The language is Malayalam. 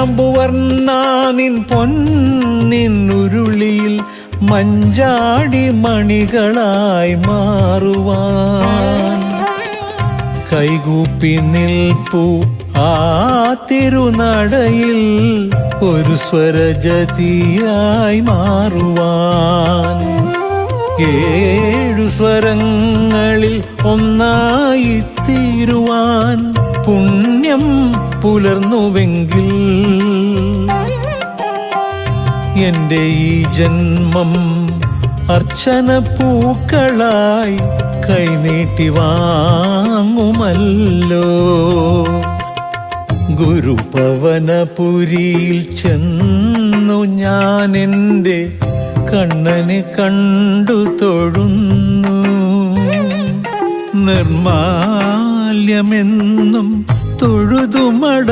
നീലാംബുവർണ്ണ നിൻ പൊന്നിൻ ഉരുളിയിൽ മഞ്ചാടി മണികളായി മാറുവാൻ കൈകൂപ്പി നിൽപ്പു ആ തിരുനടയിൽ ഒരു സ്വരജതിയായി മാറുവാൻ ഏഴു സ്വരങ്ങളിൽ ഒന്നായി തീരുവാൻ പുണ്യം പുലർന്നുവെങ്കിൽ എൻ്റെ ഈ ജന്മം അർച്ചന പൂക്കളായി കൈനീട്ടി വാങ്ങുമല്ലോ ഗുരുപവനപുരിയിൽ ചെന്നു ഞാൻ എൻ്റെ കണ്ണനെ കണ്ടു തൊഴുന്നു നിർമാല്യമെന്നും തൊഴുതുമട